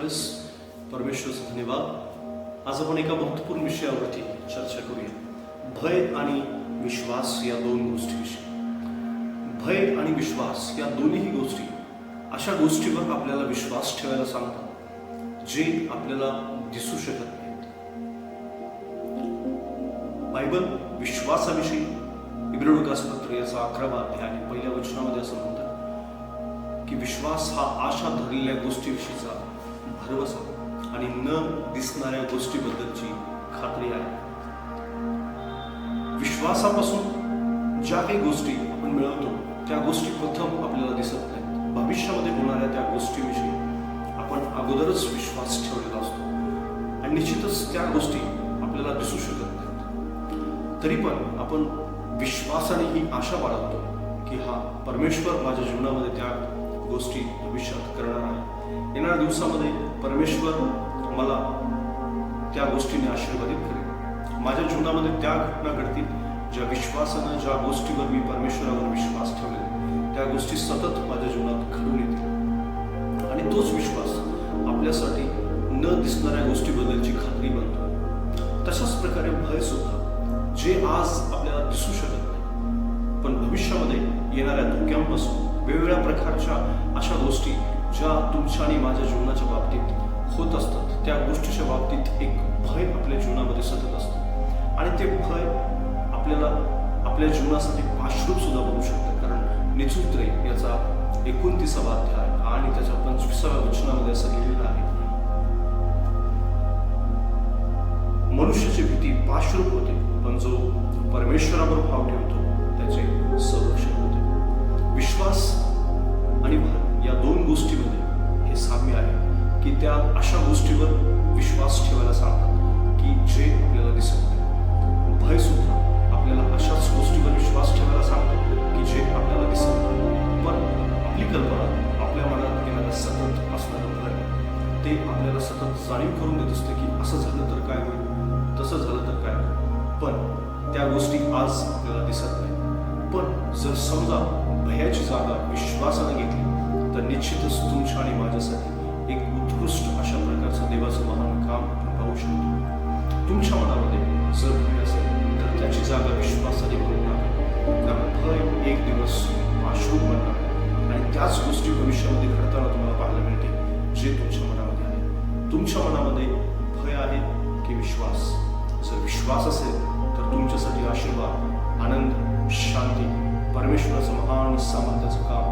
वेळेस परमेश्वराचा धन्यवाद। आज आपण एका महत्त्वपूर्ण विषयावरती चर्चा करूया, भय आणि विश्वास या दोन गोष्टीविषयी। भय आणि विश्वास या दोन्ही गोष्टी अशा गोष्टीवर आपल्याला विश्वास ठेवायला सांगतात जे आपल्याला दिसू शकत नाहीत। बायबल विश्वासाविषयी इब्रानियपत्र याचा 11वा अध्याय आणि पहिल्या वचनामध्ये असं म्हणतात की विश्वास हा आशा धरलेल्या गोष्टीविषयीचा भरवसा आणि न दिसणाऱ्या गोष्टीबद्दलची खात्री आहे। विश्वासापासून ज्या काही गोष्टी आपण मिळवतो त्या गोष्टी प्रथम आपल्याला दिसत नाहीत। भविष्यामध्ये होणाऱ्या त्या गोष्टीविषयी आपण अगोदरच विश्वास ठेवलेला असतो आणि निश्चितच त्या गोष्टी आपल्याला दिसू शकत नाहीत। तरी पण आपण विश्वासाने ही आशा बाळगतो की हा परमेश्वर माझ्या जीवनामध्ये त्या गोष्टी भविष्यात करणार आहे। येणाऱ्या दिवसामध्ये परमेश्वर मला त्या गोष्टीने आशीर्वादित करेल। माझ्या जीवनामध्ये त्या घटना घडतील ज्या विश्वासानं, ज्या गोष्टीवर मी परमेश्वरावर विश्वास ठेवले त्या गोष्टी सतत माझ्या जीवनात घडून येतील आणि तोच विश्वास आपल्यासाठी न दिसणाऱ्या गोष्टीबद्दलची खात्री बनतो। तशाच प्रकारे भय सुद्धा जे आज आपल्याला दिसू शकत नाही पण भविष्यामध्ये येणाऱ्या धोक्यांपासून, वेगवेगळ्या प्रकारच्या अशा गोष्टी ज्या तुमच्या आणि माझ्या जीवनाच्या बाबतीत होत असतात त्या गोष्टीच्या बाबतीत एक भय आपल्या जीवनामध्ये सतत असतं आणि ते भय आपल्याला आपल्या जीवनासाठी पाशरूप सुद्धा बनू शकतं। कारण निचूत्रे याचा 29वा अध्याय आणि त्याच्या 25व्या वचनामध्ये असं लिहिलेलं आहे, मनुष्याची भीती पाशरूप होते पण जो परमेश्वरावर भाव ठेवतो त्याचे संरक्षण होते। विश्वास आणि भय या दोन गोष्टीमध्ये हे साम्य आहे की त्या अशा गोष्टीवर विश्वास ठेवायला सांगतात की जे आपल्याला दिसत नाही। भय सुद्धा आपल्याला अशाच गोष्टीवर विश्वास ठेवायला सांगतो की जे आपल्याला दिसत नाही। पण आपली कल्पना, आपल्या मनात येणारं सतत असणारं भय ते आपल्याला सतत जाणीव करून देत असते की असं झालं तर काय होईल, तसं झालं तर काय होईल, पण त्या गोष्टी आज आपल्याला दिसत नाही। पण जर समजा भयाची जागा विश्वासाने घेतली तर निश्चितच तुमच्या आणि माझ्यासाठी एक उत्कृष्ट अशा प्रकारचं देवाचं महान काम आपण पाहू शकतो। तुमच्या मनामध्ये जर भय असेल तर त्याची जागा विश्वासाने भरून टाका, कारण भय एक दिवस पाशरूप बनणार आणि त्याच गोष्टी भविष्यामध्ये घडताना तुम्हाला पाहायला मिळते जे तुमच्या मनामध्ये आहे। तुमच्या मनामध्ये भय आहे की विश्वास? जर विश्वास असेल तर तुमच्यासाठी आशीर्वाद, आनंद, शांती, परमेश्वराचं महान सामर्थ्याचं काम